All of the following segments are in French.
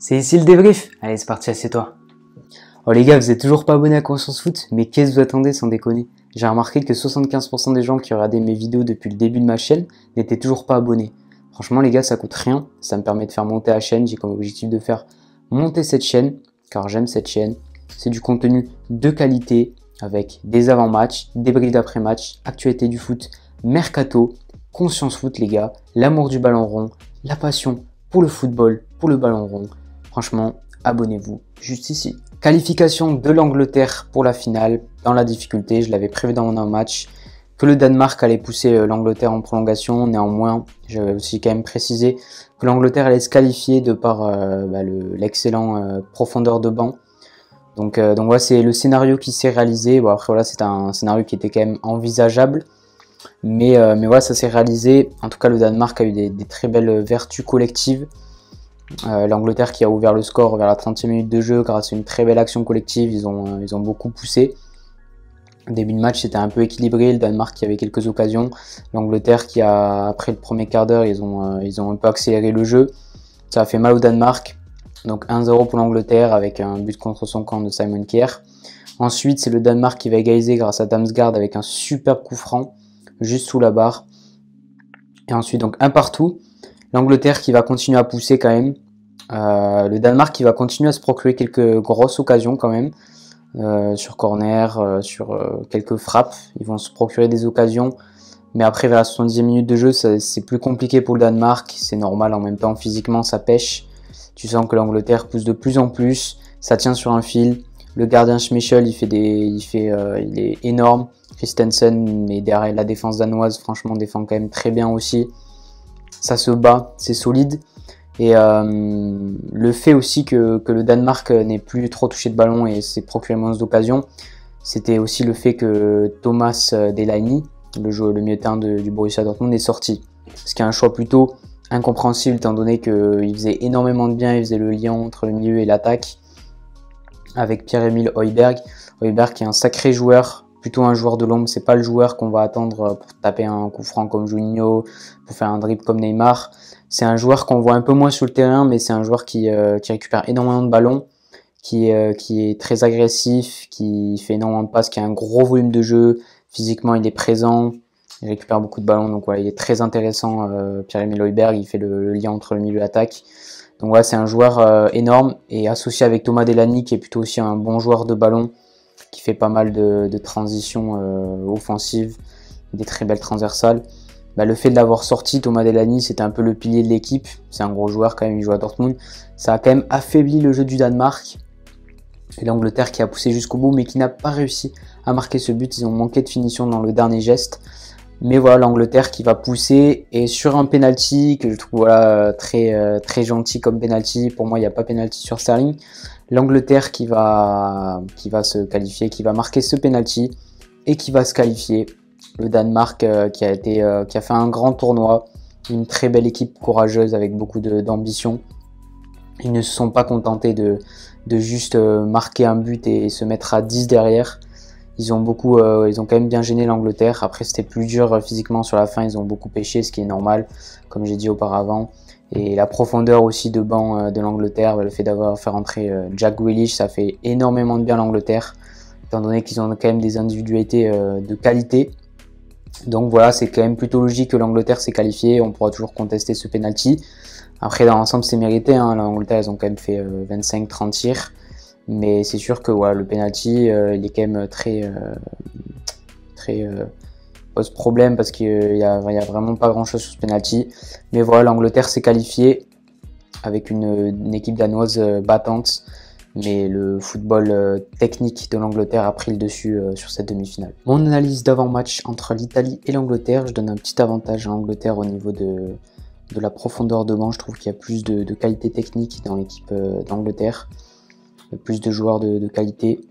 C'est ici le débrief. Allez, c'est parti, assieds-toi. Oh les gars, vous êtes toujours pas abonnés à Conscience Foot, mais qu'est-ce que vous attendez sans déconner? J'ai remarqué que 75% des gens qui regardaient mes vidéos depuis le début de ma chaîne n'étaient toujours pas abonnés. Franchement les gars, ça coûte rien, ça me permet de faire monter la chaîne, j'ai comme objectif de faire monter cette chaîne, car j'aime cette chaîne. C'est du contenu de qualité, avec des avant-matchs, débriefs d'après-match, actualité du foot, mercato, Conscience Foot les gars, l'amour du ballon rond, la passion pour le football, pour le ballon rond. Franchement, abonnez-vous juste ici. Qualification de l'Angleterre pour la finale, dans la difficulté, je l'avais prévu dans mon match, que le Danemark allait pousser l'Angleterre en prolongation. Néanmoins, j'avais aussi quand même précisé que l'Angleterre allait se qualifier de par l'excellent profondeur de banc. Donc voilà, c'est le scénario qui s'est réalisé. Bon, après voilà, c'est un scénario qui était quand même envisageable. Mais voilà, ça s'est réalisé. En tout cas, le Danemark a eu des très belles vertus collectives. L'Angleterre qui a ouvert le score vers la 30e minute de jeu grâce à une très belle action collective, ils ont beaucoup poussé. Au début de match c'était un peu équilibré, le Danemark qui avait quelques occasions, l'Angleterre qui après le premier quart d'heure ils ont un peu accéléré le jeu, ça a fait mal au Danemark. Donc 1-0 pour l'Angleterre avec un but contre son camp de Simon Kjær. Ensuite c'est le Danemark qui va égaliser grâce à Damsgaard avec un superbe coup franc juste sous la barre. Et ensuite donc un partout. L'Angleterre qui va continuer à pousser quand même. Le Danemark qui va continuer à se procurer quelques grosses occasions quand même. Sur corner, sur quelques frappes. Ils vont se procurer des occasions. Mais après, vers la 70e minute de jeu, c'est plus compliqué pour le Danemark. C'est normal en même temps. Physiquement, ça pêche. Tu sens que l'Angleterre pousse de plus en plus. Ça tient sur un fil. Le gardien Schmeichel, il est énorme. Christensen, mais derrière la défense danoise, franchement, défend quand même très bien aussi. Ça se bat, c'est solide. Et le fait aussi que le Danemark n'ait plus trop touché de ballon et s'est procuré moins d'occasions, c'était aussi le fait que Thomas Delaney, le milieu de terrain du Borussia Dortmund, est sorti. Ce qui est un choix plutôt incompréhensible étant donné qu'il faisait énormément de bien, il faisait le lien entre le milieu et l'attaque avec Pierre-Emile Højbjerg. Højbjerg qui est un sacré joueur, plutôt un joueur de l'ombre, c'est pas le joueur qu'on va attendre pour taper un coup franc comme Juninho, pour faire un dribble comme Neymar. C'est un joueur qu'on voit un peu moins sur le terrain, mais c'est un joueur qui récupère énormément de ballons, qui est très agressif, qui fait énormément de passes, qui a un gros volume de jeu. Physiquement, il est présent, il récupère beaucoup de ballons, donc voilà, il est très intéressant. Pierre-Emile Højbjerg, il fait le lien entre le milieu et l'attaque. Donc voilà, c'est un joueur énorme, et associé avec Thomas Delaney, qui est plutôt aussi un bon joueur de ballon, qui fait pas mal de transitions offensives, des très belles transversales. Le fait de l'avoir sorti, Thomas Delaney, c'était un peu le pilier de l'équipe. C'est un gros joueur quand même, il joue à Dortmund. Ça a quand même affaibli le jeu du Danemark. Et l'Angleterre qui a poussé jusqu'au bout, mais qui n'a pas réussi à marquer ce but. Ils ont manqué de finition dans le dernier geste. Mais voilà, l'Angleterre qui va pousser. Et sur un penalty, que je trouve très gentil comme penalty. Pour moi, il n'y a pas penalty sur Sterling. L'Angleterre qui va se qualifier, qui va marquer ce penalty et qui va se qualifier. Le Danemark qui a fait un grand tournoi, une très belle équipe courageuse avec beaucoup d'ambition. Ils ne se sont pas contentés de juste marquer un but et se mettre à 10 derrière. Ils ont quand même bien gêné l'Angleterre. Après c'était plus dur physiquement sur la fin, ils ont beaucoup pêché, ce qui est normal, comme j'ai dit auparavant. Et la profondeur aussi de banc de l'Angleterre, le fait d'avoir fait rentrer Jack Grealish, ça fait énormément de bien à l'Angleterre, étant donné qu'ils ont quand même des individualités de qualité. Donc voilà, c'est quand même plutôt logique que l'Angleterre s'est qualifiée. On pourra toujours contester ce penalty. Après, dans l'ensemble, c'est mérité. L'Angleterre, ils ont quand même fait 25-30 tirs. Mais c'est sûr que voilà, le penalty, il est quand même très pose problème parce qu'il y a vraiment pas grand chose sur ce penalty. Mais voilà, l'Angleterre s'est qualifiée avec une équipe danoise battante. Mais le football technique de l'Angleterre a pris le dessus sur cette demi-finale. Mon analyse d'avant-match entre l'Italie et l'Angleterre, je donne un petit avantage à l'Angleterre au niveau de la profondeur de banc. Je trouve qu'il y a plus de qualité technique dans l'équipe d'Angleterre. Il y a plus de joueurs de qualité.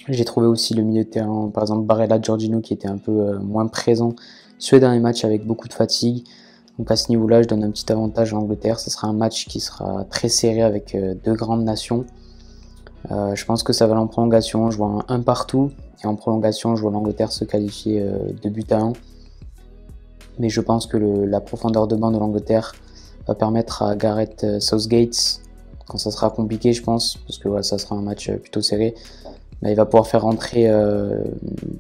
J'ai trouvé aussi le milieu de terrain, par exemple Barella Jorginho, qui était un peu moins présent sur les derniers matchs avec beaucoup de fatigue. Donc à ce niveau-là, je donne un petit avantage à l'Angleterre. Ce sera un match qui sera très serré avec deux grandes nations. Je pense que ça va aller en prolongation. Je vois un partout. Et en prolongation, je vois l'Angleterre se qualifier 2-1. Mais je pense que la profondeur de banc de l'Angleterre va permettre à Gareth Southgate quand ça sera compliqué, je pense, parce que ça sera un match plutôt serré, bah, il va pouvoir faire rentrer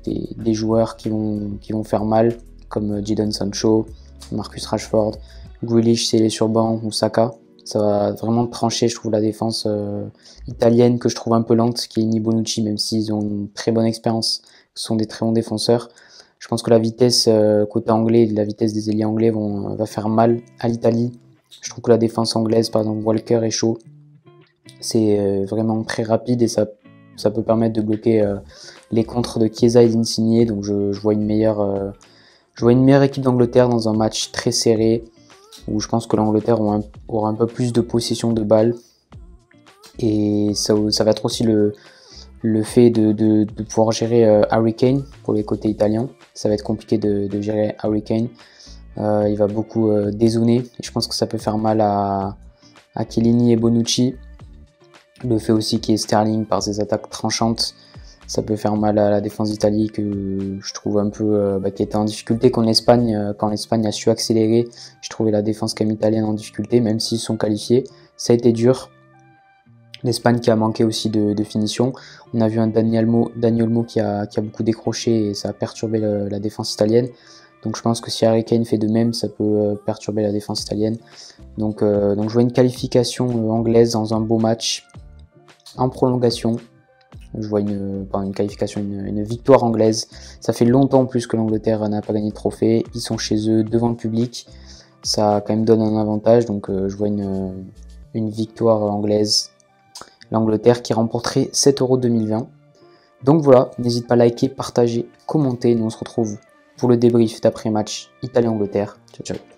des joueurs qui vont faire mal, comme Jadon Sancho, Marcus Rashford, Grealish s'il est sur banc, ou Saka. Ça va vraiment trancher, je trouve, la défense italienne, que je trouve un peu lente, qui est ni Bonucci, même s'ils ont une très bonne expérience, ce sont des très bons défenseurs. Je pense que la vitesse côté anglais, la vitesse des ailiers anglais va faire mal à l'Italie. Je trouve que la défense anglaise, par exemple Walker et Shaw, c'est vraiment très rapide et ça peut permettre de bloquer les contres de Chiesa et d'Insigne. Donc je vois une meilleure équipe d'Angleterre dans un match très serré, où je pense que l'Angleterre aura un peu plus de possession de balles. Et ça va être aussi le fait de pouvoir gérer Harry Kane pour les côtés italiens. Ça va être compliqué de gérer Harry Kane. Il va beaucoup dézooner et je pense que ça peut faire mal à Chiellini et Bonucci. Le fait aussi qu'il y ait Sterling par ses attaques tranchantes, ça peut faire mal à la défense d'Italie, que je trouve un peu qui était en difficulté contre l'Espagne. Quand l'Espagne a su accélérer, je trouvais la défense quand même italienne en difficulté, même s'ils sont qualifiés. Ça a été dur. L'Espagne qui a manqué aussi de finition. On a vu un Dani Olmo qui a beaucoup décroché et ça a perturbé la défense italienne. Donc je pense que si Harry Kane fait de même, ça peut perturber la défense italienne. Donc je vois une qualification anglaise dans un beau match en prolongation. Je vois une victoire anglaise. Ça fait longtemps en plus que l'Angleterre n'a pas gagné de trophée. Ils sont chez eux, devant le public. Ça quand même donne un avantage. Donc je vois une victoire anglaise. L'Angleterre qui remporterait 7 € 2020. Donc voilà, n'hésite pas à liker, partager, commenter. Nous on se retrouve pour le débrief d'après-match Italie-Angleterre. Ciao ciao.